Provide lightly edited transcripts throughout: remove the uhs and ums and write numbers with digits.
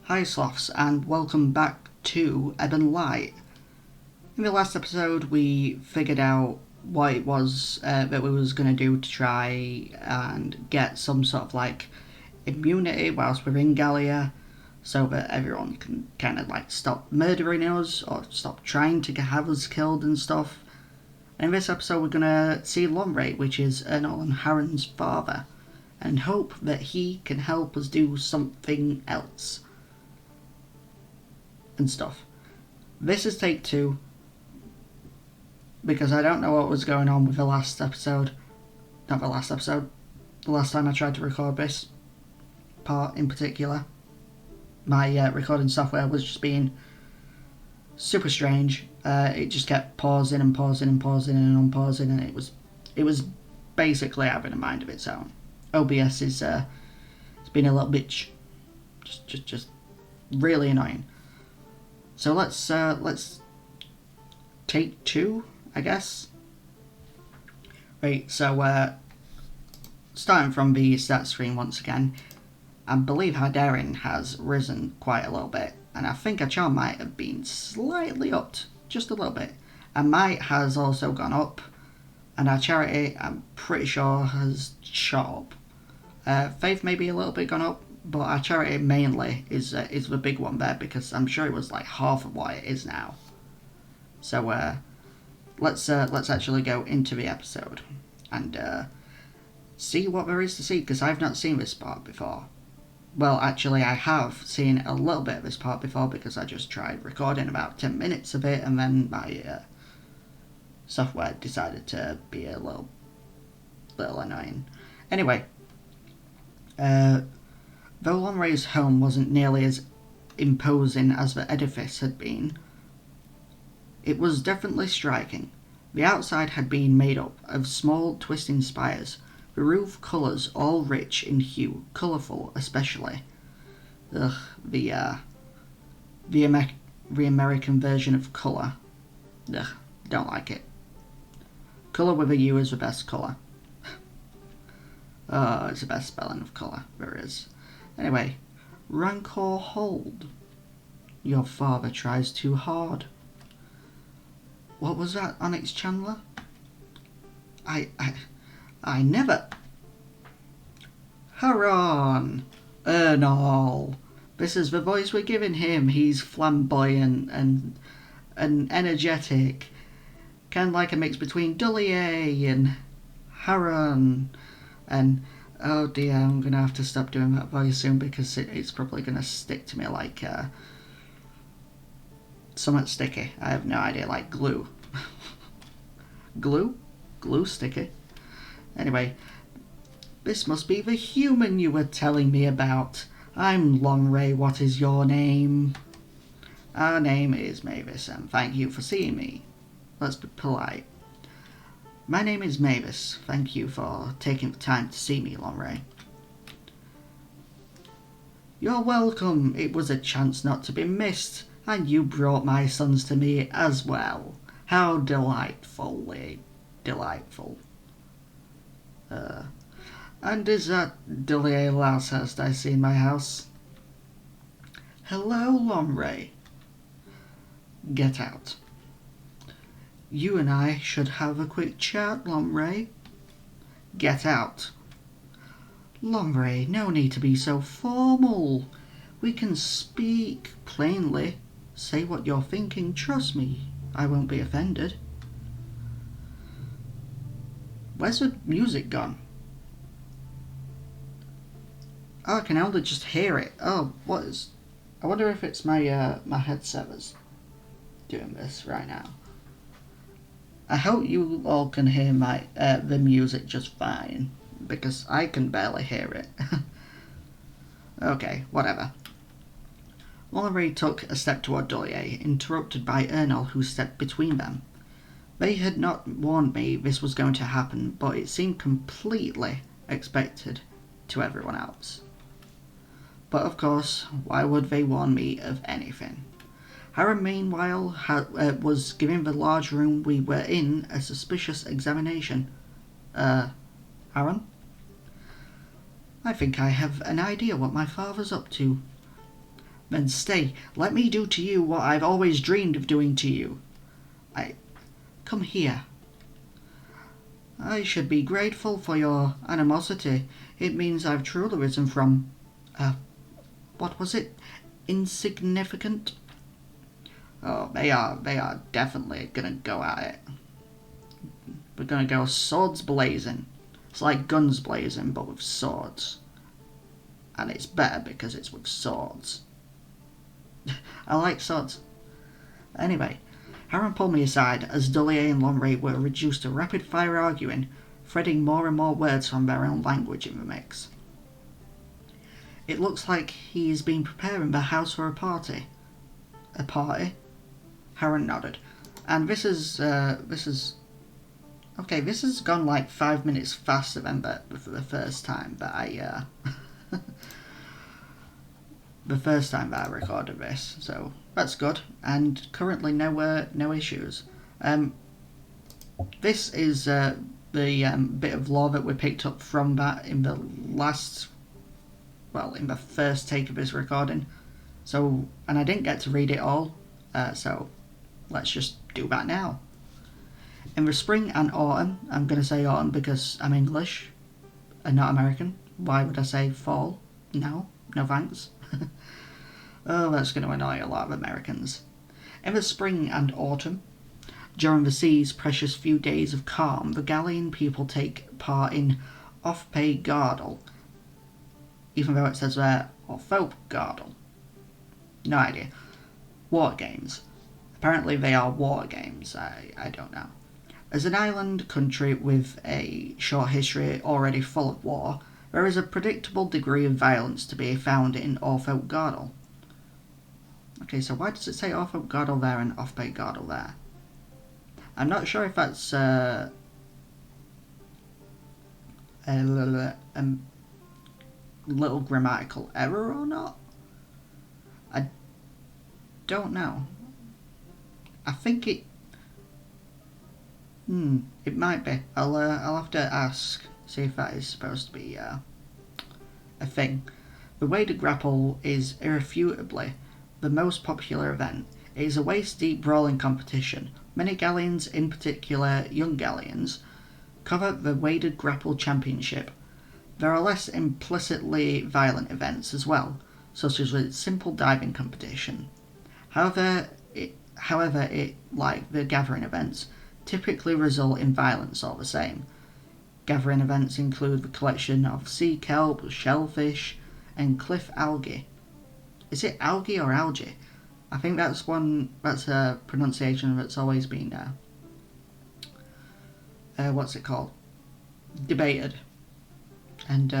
Hi Sloths, and welcome back to Ebon Light. In the last episode we figured out what it was that we was going to do to try and get some sort of immunity whilst we're in Gallia, so that everyone can kind of stop murdering us or stop trying to have us killed and stuff. And in this episode we're going to see Lonre, which is Ernol and Haron's father, and hope that he can help us do something else and stuff. This is take 2 because I don't know what was going on with the last episode. Not the last episode. The last time I tried to record this part in particular. My recording software was just being super strange. It just kept pausing and pausing and pausing and unpausing, and it was basically having a mind of its own. OBS is it's been a little bit just really annoying. So let's take 2, I guess. Right, so starting from the stat screen once again, I believe our daring has risen quite a little bit, and I think our charm might have been slightly upped, just a little bit. Our might has also gone up, and our charity, I'm pretty sure, has shot up. Faith maybe a little bit gone up, but our charity mainly is the big one there, because I'm sure it was like half of what it is now. So let's actually go into the episode and see what there is to see, because I've not seen this part before. Well, actually I have seen a little bit of this part before, because I just tried recording about 10 minutes of it, and then my software decided to be a little annoying. Anyway, though Lonre's home wasn't nearly as imposing as the edifice had been, it was definitely striking. The outside had been made up of small twisting spires, the roof colours all rich in hue, colourful especially. The American version of colour. Don't like it. Colour with a U is the best colour. Oh, it's the best spelling of colour there is. Anyway, Rancor hold. Your father tries too hard. What was that, Onyx Chandler? I never... Haron Ernol. This is the voice we're giving him. He's flamboyant and energetic. Kind of like a mix between Dullier and Haron. And oh dear, I'm going to have to stop doing that voice soon, because it's probably going to stick to me like something sticky. I have no idea, like glue. Glue? Glue sticky? Anyway, this must be the human you were telling me about. I'm Lonre, what is your name? Our name is Mavis, and thank you for seeing me. Let's be polite. My name is Mavis. Thank you for taking the time to see me, Lonre. You're welcome. It was a chance not to be missed, and you brought my sons to me as well. How delightfully delightful. And is that Dullier Loushurst I see in my house? Hello, Lonre. Get out. You and I should have a quick chat, Lonre. Get out. Lonre, no need to be so formal. We can speak plainly. Say what you're thinking. Trust me, I won't be offended. Where's the music gone? Oh, I can only just hear it. Oh, what is... I wonder if it's my my headset that's doing this right now. I hope you all can hear my the music just fine, because I can barely hear it. Okay, whatever. Lonre took a step toward Dullier, interrupted by Ernol, who stepped between them. They had not warned me this was going to happen, but it seemed completely expected to everyone else. But of course, why would they warn me of anything? Haron, meanwhile, was giving the large room we were in a suspicious examination. Haron? I think I have an idea what my father's up to. Then stay. Let me do to you what I've always dreamed of doing to you. Come here. I should be grateful for your animosity. It means I've truly risen from, what was it? Insignificant? Oh, they are definitely gonna go at it. We're gonna go swords blazing. It's like guns blazing, but with swords. And it's better because it's with swords. I like swords. Anyway, Haron pulled me aside as Dullier and Lonre were reduced to rapid-fire arguing, threading more and more words from their own language in the mix. It looks like he's been preparing the house for a party. A party? Haron nodded. And this has gone like 5 minutes faster than for the first time that I the first time that I recorded this, so that's good. And currently no issues. This is the bit of lore that we picked up from that in the first take of this recording. So, and I didn't get to read it all, so let's just do that now. In the spring and autumn, I'm going to say autumn because I'm English and not American. Why would I say fall? No thanks. Oh, that's going to annoy a lot of Americans. In the spring and autumn, during the sea's precious few days of calm, the Gallian people take part in off-pay gardle, even though it says there off-folk gardle. No idea. War games. Apparently they are war games. I don't know. As an island country with a short history already full of war, there is a predictable degree of violence to be found in off-folk gardle. Okay, so why does it say off-folk gardle there and off-pay gardle there? I'm not sure if that's a little grammatical error or not. I don't know. I think it might be. I'll have to ask, see if that is supposed to be a thing. The weighted grapple is irrefutably the most popular event. It is a waist-deep brawling competition. Many Gallians, in particular young Gallians, cover the weighted grapple championship. There are less implicitly violent events as well, such as a simple diving competition. However, it, like the gathering events, typically result in violence all the same. Gathering events include the collection of sea kelp, shellfish, and cliff algae. Is it algae or algae? I think that's a pronunciation that's always been what's it called? Debated. And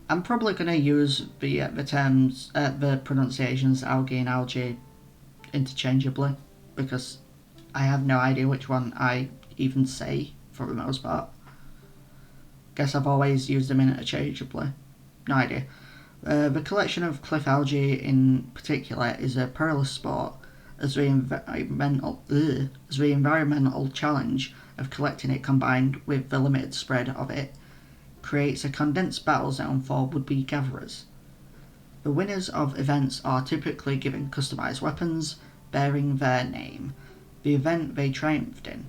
I'm probably going to use the terms, the pronunciations algae and algae interchangeably, because I have no idea which one I even say for the most part. Guess I've always used them interchangeably. No idea. The collection of cliff algae in particular is a perilous sport, as the environmental challenge of collecting it combined with the limited spread of it creates a condensed battle zone for would-be gatherers. The winners of events are typically given customized weapons bearing their name, the event they triumphed in.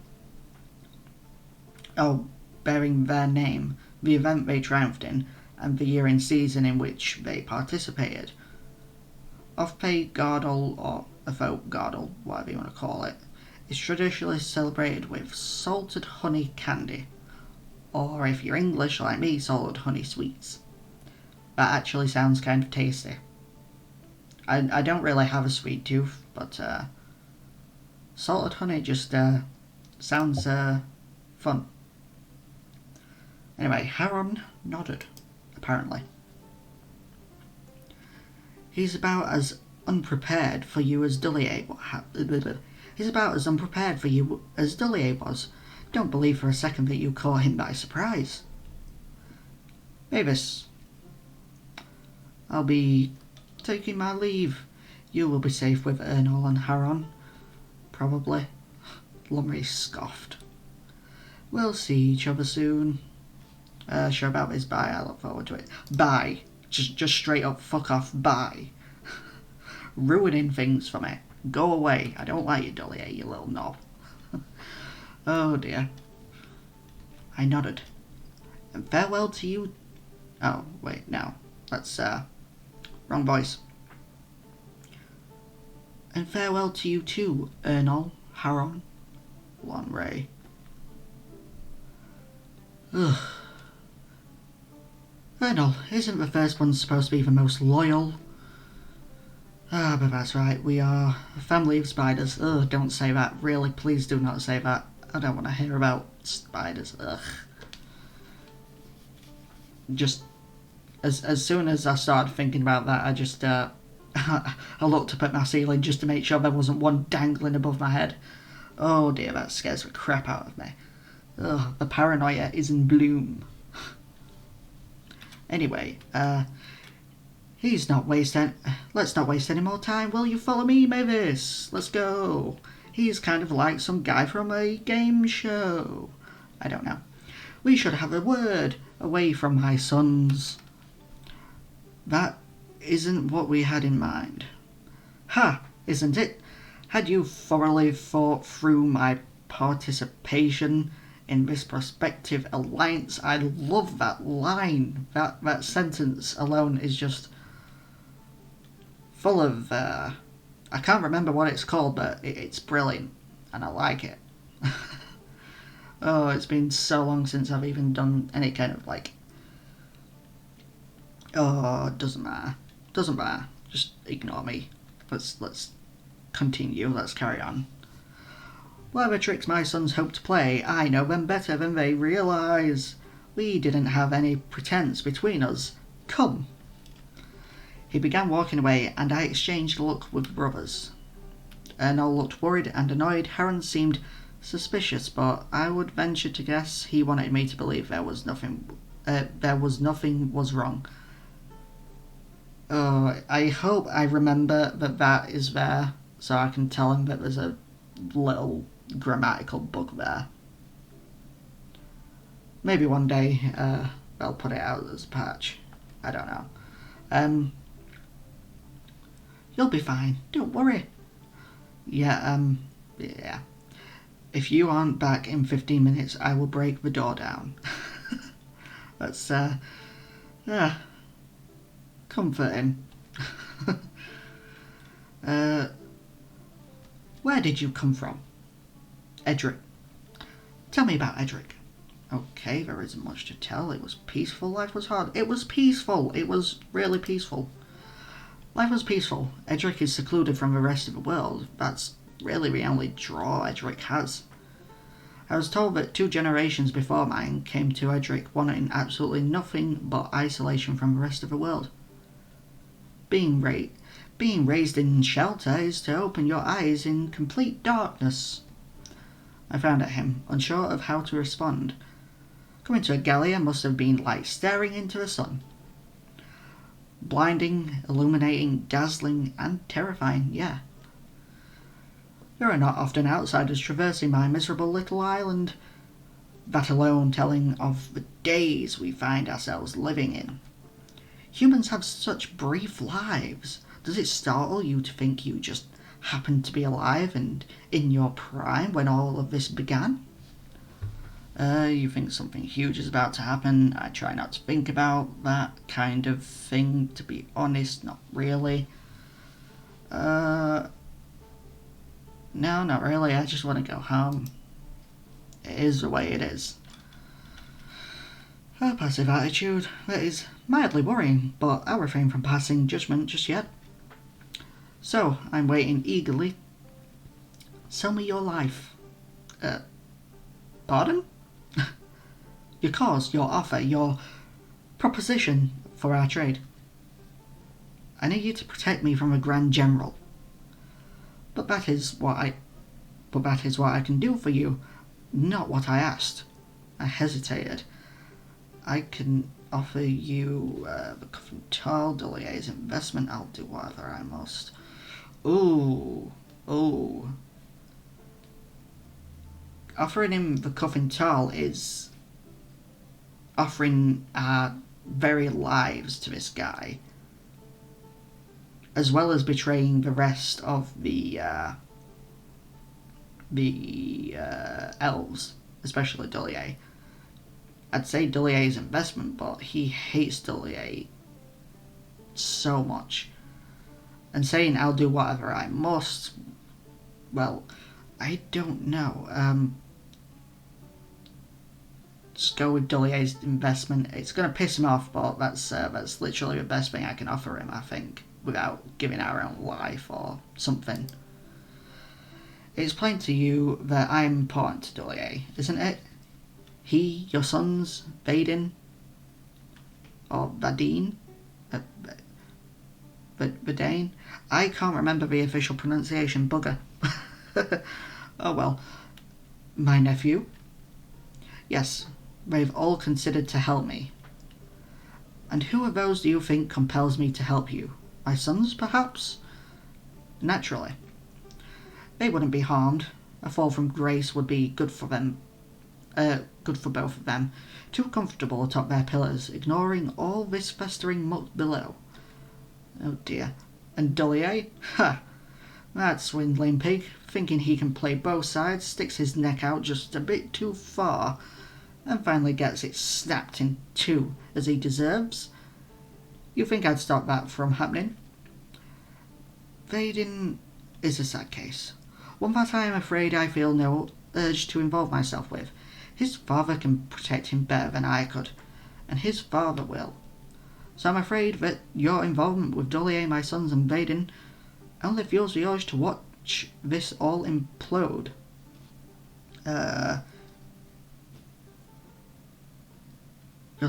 And the year and season in which they participated. Off-pay gardle, or a folk gardle, whatever you want to call it, is traditionally celebrated with salted honey candy, or if you're English like me, salted honey sweets. That actually sounds kind of tasty. I don't really have a sweet tooth, but salted honey just sounds fun. Anyway, Haron nodded, apparently. He's about as unprepared for you as Dullier was. Don't believe for a second that you caught him by surprise. Mavis, I'll be taking my leave. You will be safe with Ernol and Haron. Probably. Lonre scoffed. We'll see each other soon. Sure about this. Bye. I look forward to it. Bye. Just straight up fuck off, bye. Ruining things for me. Go away. I don't like you, Dolly, you little knob. Oh dear. I nodded. And farewell to you. Oh, wait, no. That's, wrong voice. And farewell to you too, Ernol, Haron, Lonre. Ugh. Ernol, isn't the first one supposed to be the most loyal? Ah, but that's right, we are a family of spiders. Ugh, don't say that. Really, please do not say that. I don't want to hear about spiders. Ugh. Just, as soon as I started thinking about that, I just, I looked up at my ceiling just to make sure there wasn't one dangling above my head. Oh dear, that scares the crap out of me. Ugh, the paranoia is in bloom. Anyway, let's not waste any more time. Will you follow me, Mavis? Let's go. He's kind of like some guy from a game show. I don't know. We should have a word away from my sons. That isn't what we had in mind. Ha, isn't it? Had you thoroughly thought through my participation in this prospective alliance? I love that line. That sentence alone is just full of, I can't remember what it's called, but it's brilliant, and I like it. Oh, it's been so long since I've even done any kind of, like, oh, it doesn't matter. Doesn't matter. Just ignore me. Let's continue. Let's carry on. Whatever tricks my sons hope to play, I know them better than they realise. We didn't have any pretense between us. Come. He began walking away, and I exchanged a look with the brothers. Ernol looked worried and annoyed. Haron seemed suspicious, but I would venture to guess he wanted me to believe nothing was wrong. Oh, I hope I remember that is there, so I can tell him that there's a little grammatical bug there. Maybe one day they'll put it out as a patch. I don't know. You'll be fine. Don't worry. Yeah. If you aren't back in 15 minutes, I will break the door down. That's comforting. Where did you come from? Edric. Tell me about Edric. Okay, there isn't much to tell. It was peaceful. Life was hard. It was peaceful. It was really peaceful. Life was peaceful. Edric is secluded from the rest of the world. That's really the only draw Edric has. I was told that 2 generations before mine came to Edric wanting absolutely nothing but isolation from the rest of the world. Being raised in shelter is to open your eyes in complete darkness. I frowned at him, unsure of how to respond. Coming to Agalia must have been like staring into the sun. Blinding, illuminating, dazzling, and terrifying, yeah. There are not often outsiders traversing my miserable little island, that alone telling of the days we find ourselves living in. Humans have such brief lives. Does it startle you to think you just happened to be alive and in your prime when all of this began? You think something huge is about to happen. I try not to think about that kind of thing, to be honest, not really. No, not really. I just want to go home. It is the way it is. A passive attitude. That is mildly worrying, but I'll refrain from passing judgment just yet. So, I'm waiting eagerly. Sell me your life. Pardon? Your cause, your offer, your proposition for our trade. I need you to protect me from a Grand General. But that is what I can do for you, not what I asked. I hesitated. I can offer you the Coffin Tall, Delier's investment. I'll do whatever I must. Ooh. Offering him the Coffin Tall is offering our very lives to this guy, as well as betraying the rest of the elves, especially Dullier. I'd say Dullier's investment, but he hates Dullier so much. And saying I'll do whatever I must, well, I don't know. Just go with Dullier's investment. It's going to piss him off, but that's literally the best thing I can offer him, I think, without giving our own life or something. It's plain to you that I'm important to Dullier, isn't it? He, your sons, Vaden, or Vadine, Vadane. I can't remember the official pronunciation, bugger. Oh well. My nephew? Yes, they've all considered to help me. And who of those do you think compels me to help you? My sons, perhaps? Naturally. They wouldn't be harmed. A fall from grace would be good for them. Good for both of them. Too comfortable atop their pillars, ignoring all this festering muck below. Oh dear. And Dullier? Ha! That swindling pig, thinking he can play both sides, sticks his neck out just a bit too far, and finally gets it snapped in two, as he deserves. You think I'd stop that from happening? Vaden is a sad case. One that I am afraid I feel no urge to involve myself with. His father can protect him better than I could, and his father will. So I'm afraid that your involvement with Dullier, my sons, and Vaden only fuels the urge to watch this all implode. Your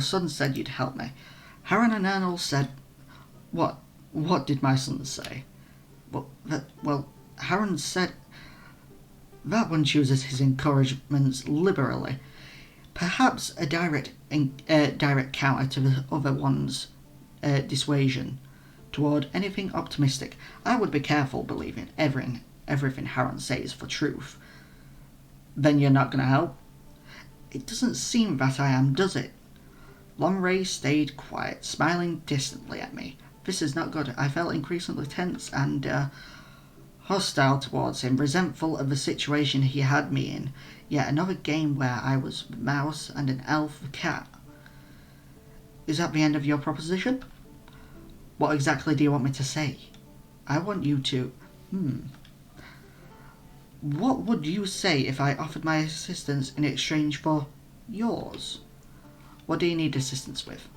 son said you'd help me. Haron Ernol said... What? What did my son say? Well, Haron said... That one chooses his encouragements liberally. Perhaps a direct counter to the other one's dissuasion toward anything optimistic. I would be careful believing everything Haron says for truth. Then you're not going to help? It doesn't seem that I am, does it? Lonre stayed quiet, smiling distantly at me. This is not good. I felt increasingly tense and hostile towards him, resentful of the situation he had me in. Yet another game where I was the mouse and an elf the cat. Is that the end of your proposition? What exactly do you want me to say? I want you to... What would you say if I offered my assistance in exchange for yours? What do you need assistance with?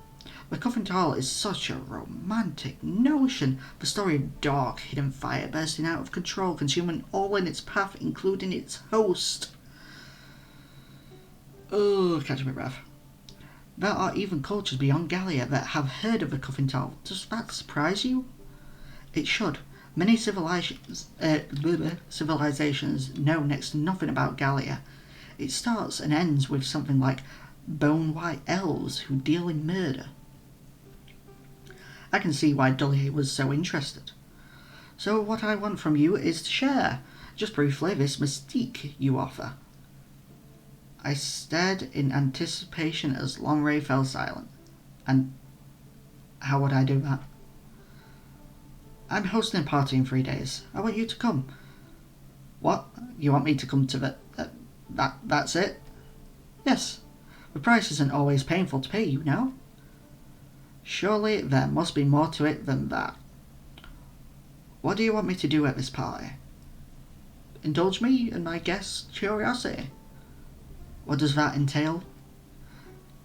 The Coffin Hall is such a romantic notion. The story of dark, hidden fire bursting out of control, consuming all in its path, including its host. Oh, catch my breath. There are even cultures beyond Gallia that have heard of the Coffin Hall. Does that surprise you? It should. Many civilizations know next to nothing about Gallia. It starts and ends with something like bone-white elves who deal in murder. I can see why Dullier was so interested. So what I want from you is to share, just briefly, this mystique you offer. I stared in anticipation as Lonre fell silent. And how would I do that? I'm hosting a party in 3 days. I want you to come. What? You want me to come to the... that's it? Yes. The price isn't always painful to pay, you know. Surely there must be more to it than that. What do you want me to do at this party? Indulge me in my guest's curiosity. What does that entail?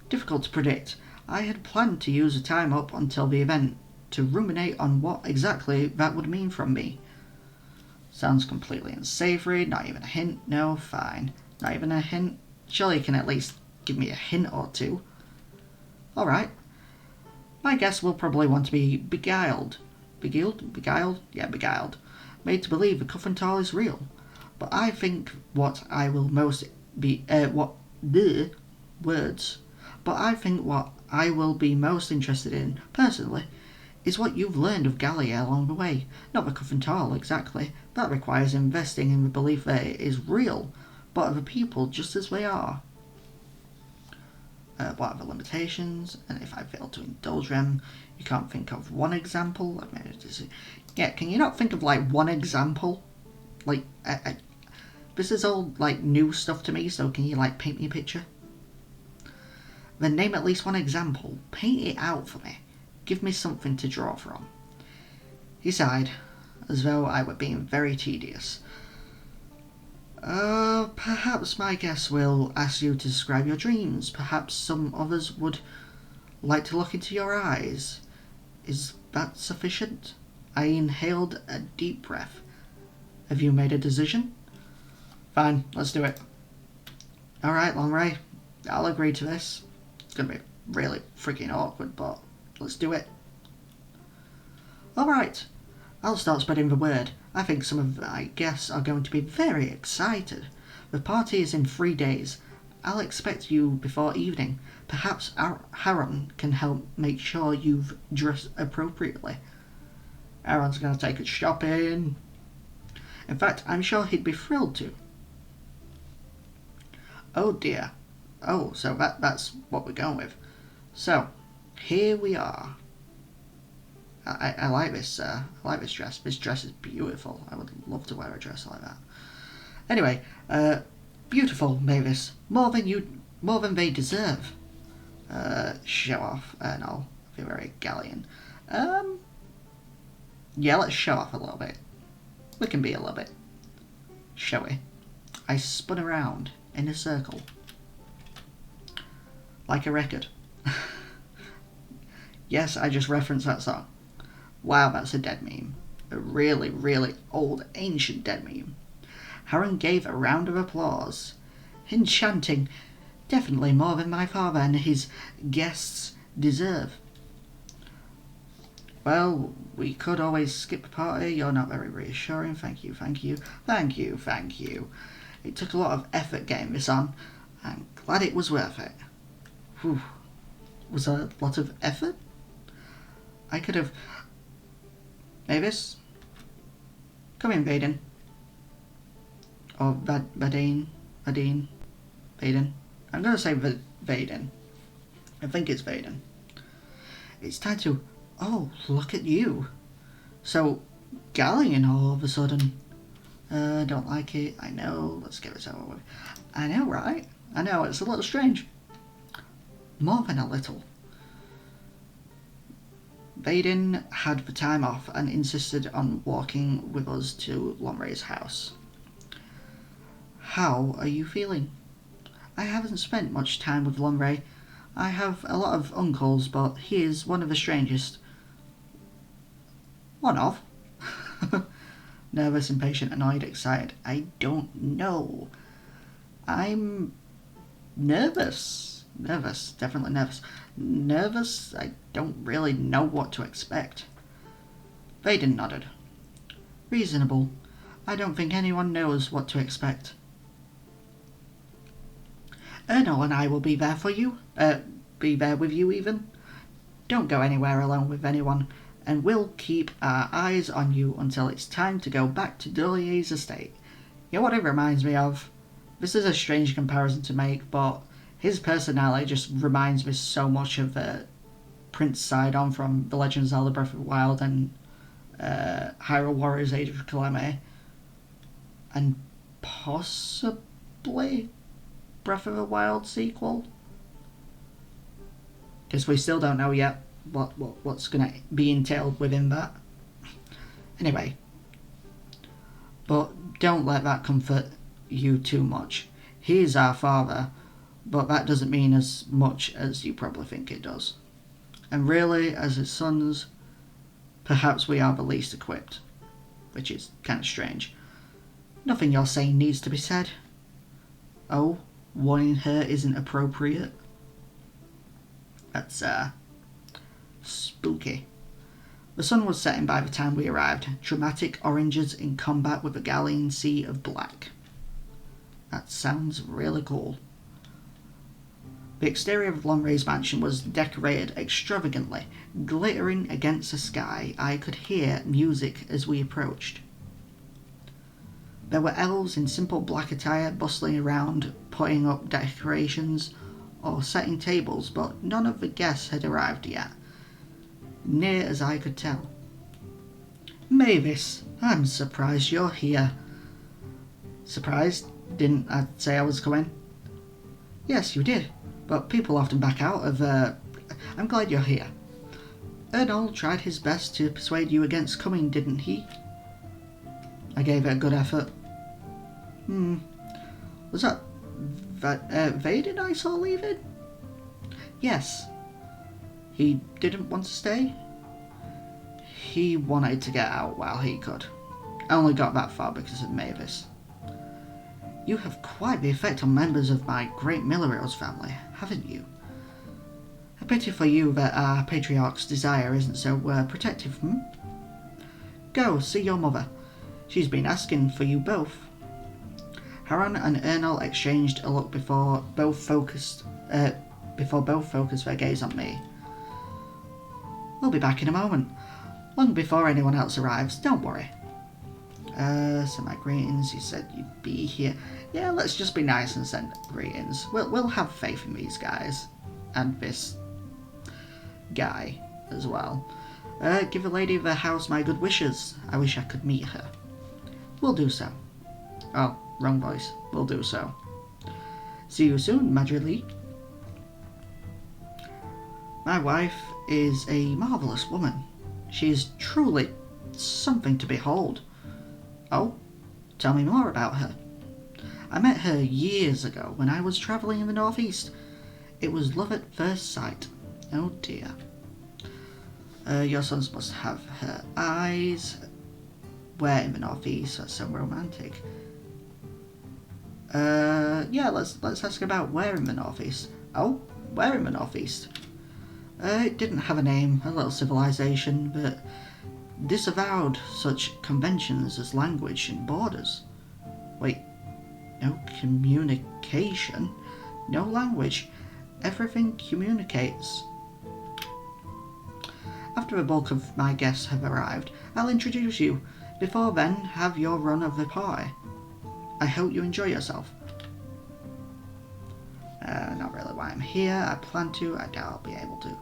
Difficult to predict. I had planned to use the time up until the event to ruminate on what exactly that would mean from me. Sounds completely unsavory, not even a hint. No, fine. Not even a hint. Surely you can at least give me a hint or two. Alright. My guess will probably want to be beguiled. Beguiled? Yeah, beguiled. Made to believe the Coffin Hall is real. But I think what I will most be... But I think what I will be most interested in, personally, is what you've learned of Gallia along the way. Not the Coffin Hall, exactly. That requires investing in the belief that it is real, but of the people just as they are. what are the limitations, and if I fail to indulge them, you can't think of one example. Yeah, can you not think of like one example? Like, this is all like new stuff to me, so can you like paint me a picture? Then name at least one example. Paint it out for me. Give me something to draw from. He sighed, as though I were being very tedious. Perhaps my guests will ask you to describe your dreams. Perhaps some others would like to look into your eyes. Is that sufficient? I inhaled a deep breath. Have you made a decision? Fine, let's do it. Alright, Lonre, I'll agree to this. It's gonna be really freaking awkward, but let's do it. Alright, I'll start spreading the word. I think some of my guests are going to be very excited. The party is in 3 days. I'll expect you before evening. Perhaps Haron can help make sure you've dressed appropriately. Haron's going to take us shopping. In fact, I'm sure he'd be thrilled to. Oh dear. Oh, so that's what we're going with. So, here we are. I like this. I like this dress. This dress is beautiful. I would love to wear a dress like that. Anyway, beautiful, Mavis. More than they deserve. Show off, Ernol. Be very gallant. Yeah, let's show off a little bit. We can be a little bit showy. I spun around in a circle, like a record. Yes, I just referenced that song. Wow, that's a dead meme. A really, really old, ancient dead meme. Haron gave a round of applause. Enchanting. Definitely more than my father and his guests deserve. Well, we could always skip the party. You're not very reassuring. Thank you, thank you. Thank you, thank you. It took a lot of effort getting this on. I'm glad it was worth it. Whew. Was a lot of effort? I could have... Mavis? Come in, Vaden. Or Vaden? Vaden? I'm going to say Vaden. I think it's Vaden. It's time to... Oh, look at you. So, Galleon all of a sudden. Don't like it. I know. Let's get this over with. I know, right? I know, it's a little strange. More than a little. Vaden had the time off and insisted on walking with us to Lonre's house. How are you feeling? I haven't spent much time with Lonre. I have a lot of uncles, but he is one of the strangest. One of? Nervous, impatient, annoyed, excited. I don't know. I'm nervous. Nervous, definitely nervous. Nervous? I don't really know what to expect. Vaden nodded. Reasonable. I don't think anyone knows what to expect. Ernol and I will be there for you. Be there with you even. Don't go anywhere alone with anyone, and we'll keep our eyes on you until it's time to go back to Dolly's estate. You know what it reminds me of? This is a strange comparison to make, but his personality just reminds me so much of Prince Sidon from The Legend of Zelda Breath of the Wild and Hyrule Warriors Age of Calamity. And possibly Breath of the Wild sequel? Because we still don't know yet what's going to be entailed within that. Anyway. But don't let that comfort you too much. He is our father, but that doesn't mean as much as you probably think it does. And really, as his sons, perhaps we are the least equipped. Which is kind of strange. Nothing you're saying needs to be said. Oh, warning her isn't appropriate. That's, spooky. The sun was setting by the time we arrived. Dramatic oranges in combat with a galleon sea of black. That sounds really cool. The exterior of Lonre's mansion was decorated extravagantly. Glittering against the sky, I could hear music as we approached. There were elves in simple black attire bustling around, putting up decorations. or setting tables, but none of the guests had arrived yet, near as I could tell. Mavis, I'm surprised you're here. Surprised? Didn't I say I was coming? Yes, you did, but people often back out of, I'm glad you're here. Ernol tried his best to persuade you against coming, didn't he? I gave it a good effort. Was that Vaden I saw leaving? Yes. He didn't want to stay? He wanted to get out while he could. I only got that far because of Mavis. You have quite the effect on members of my great Millerose family, haven't you? A pity for you that our patriarch's desire isn't so protective, Go, see your mother. She's been asking for you both. Haron and Ernol exchanged a look before both focused their gaze on me. We'll be back in a moment. Long before anyone else arrives, don't worry. So my greetings, you said you'd be here. Yeah, let's just be nice and send greetings. We'll have faith in these guys. And this guy as well. Give the lady of the house my good wishes. I wish I could meet her. We'll do so. Oh, wrong voice. We'll do so. See you soon, Madrilee. My wife is a marvellous woman. She is truly something to behold. Oh, tell me more about her. I met her years ago when I was travelling in the northeast. It was love at first sight. Oh dear. Your sons must have her eyes. Where in the northeast? That's so romantic. Yeah, let's ask about where in the northeast. Oh, where in the northeast? It didn't have a name, a little civilization, but disavowed such conventions as language and borders. Wait, no communication, no language, everything communicates. After the bulk of my guests have arrived, I'll introduce you. Before then, have your run of the pie. I hope you enjoy yourself. Not really why I'm here. I plan to. I doubt I'll be able to.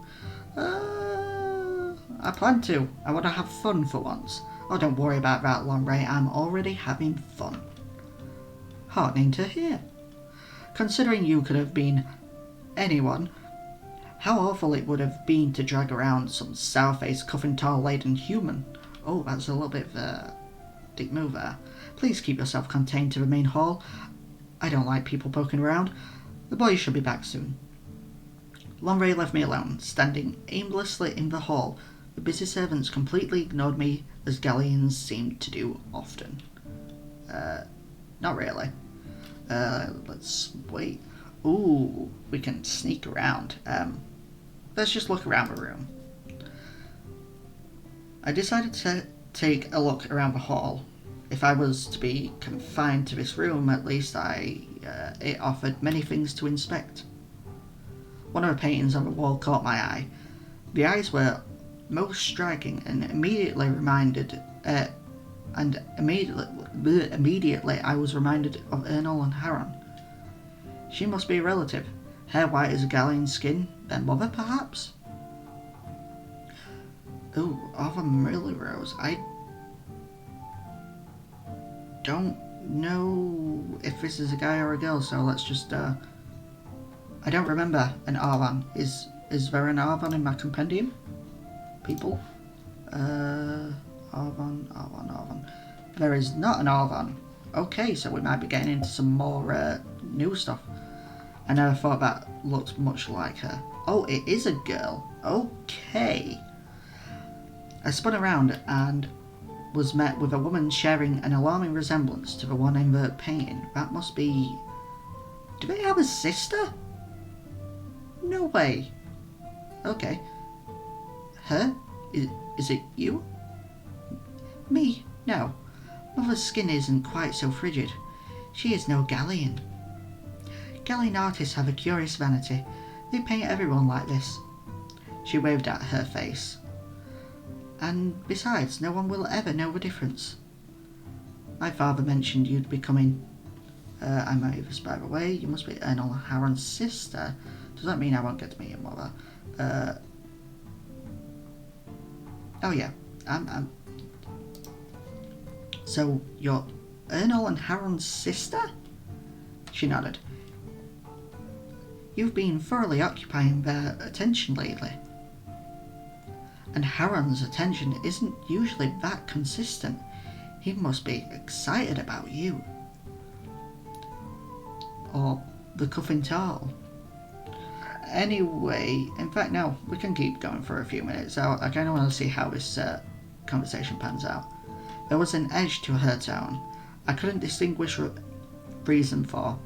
I plan to. I want to have fun for once. Oh, don't worry about that, Lonre. I'm already having fun. Heartening to hear. Considering you could have been anyone, how awful it would have been to drag around some sour-faced, cuffing-tall-laden human. Oh, that's a little bit of a dick move there. Please keep yourself contained to the main hall. I don't like people poking around. The boys should be back soon. Lonre left me alone, standing aimlessly in the hall. The busy servants completely ignored me, as Galleons seemed to do often. Not really. Let's wait. Ooh, we can sneak around. Let's just look around the room. I decided to take a look around the hall. If I was to be confined to this room, at least it offered many things to inspect. One of the paintings on the wall caught my eye. The eyes were most striking and immediately I was reminded of Ernol and Haron. She must be a relative, hair white as a Galleon's skin, their mother perhaps? Ooh, Ava Millerose. I don't know if this is a guy or a girl, so let's just I don't remember an Arvan. Is there an Arvan in my compendium? People? Arvan. There is not an Arvan. Okay, so we might be getting into some more new stuff. I never thought that looked much like her. Oh, it is a girl. Okay. I spun around and was met with a woman sharing an alarming resemblance to the one in the painting. That must be... Do they have a sister? No way. Okay. Her? Is it you? Me? No. Mother's skin isn't quite so frigid. She is no Galleon. Galleon artists have a curious vanity. They paint everyone like this. She waved at her face. And besides, no one will ever know the difference. My father mentioned you'd be coming. I'm Mavis, by the way. You must be Ernol and Haron's sister. Does that mean I won't get to meet your mother? Oh yeah, I'm... So, you're Ernol and Haron's sister? She nodded. You've been thoroughly occupying their attention lately. And Haron's attention isn't usually that consistent. He must be excited about you. Or the Cuffing Tall. Anyway, in fact, no, we can keep going for a few minutes. I kind of want to see how this conversation pans out. There was an edge to her tone I couldn't distinguish reason for.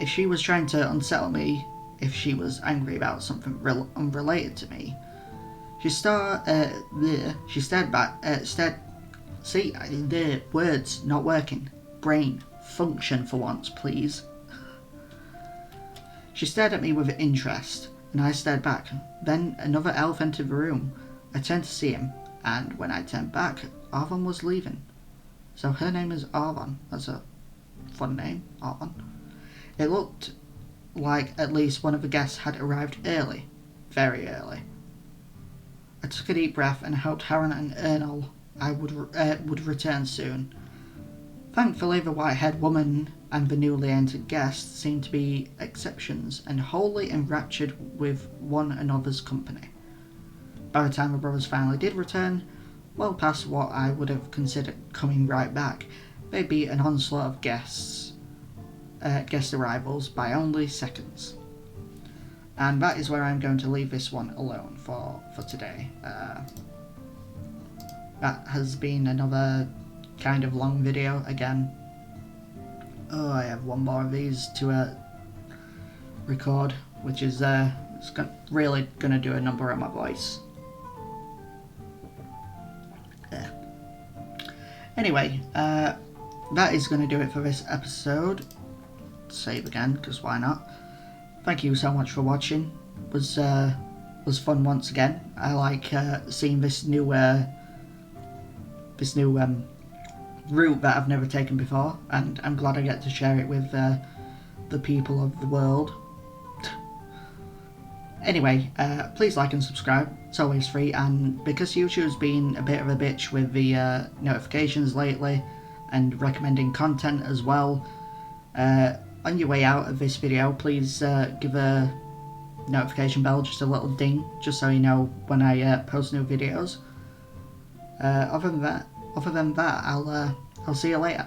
If she was trying to unsettle me, if she was angry about something unrelated to me, she stared back. See, the words not working. Brain, function for once, please. She stared at me with interest, and I stared back. Then another elf entered the room. I turned to see him, and when I turned back, Arvon was leaving. So her name is Arvon. That's a fun name, Arvon. It looked like at least one of the guests had arrived early. Very early. I took a deep breath and hoped Haron and Ernol would return soon. Thankfully, the white-haired woman and the newly entered guest seemed to be exceptions and wholly enraptured with one another's company. By the time the brothers finally did return, well past what I would have considered coming right back, they beat an onslaught of guest arrivals by only seconds. And that is where I'm going to leave this one alone for today. That has been another kind of long video again. Oh, I have one more of these to record, which is really going to do a number on my voice. Anyway, that is going to do it for this episode. Save again, because why not? Thank you so much for watching. It was fun once again. I like seeing this new route that I've never taken before, and I'm glad I get to share it with the people of the world. Anyway, please like and subscribe. It's always free, and because YouTube's been a bit of a bitch with the notifications lately and recommending content as well, on your way out of this video, please give a notification bell, just a little ding, just so you know when I post new videos. Other than that, I'll see you later.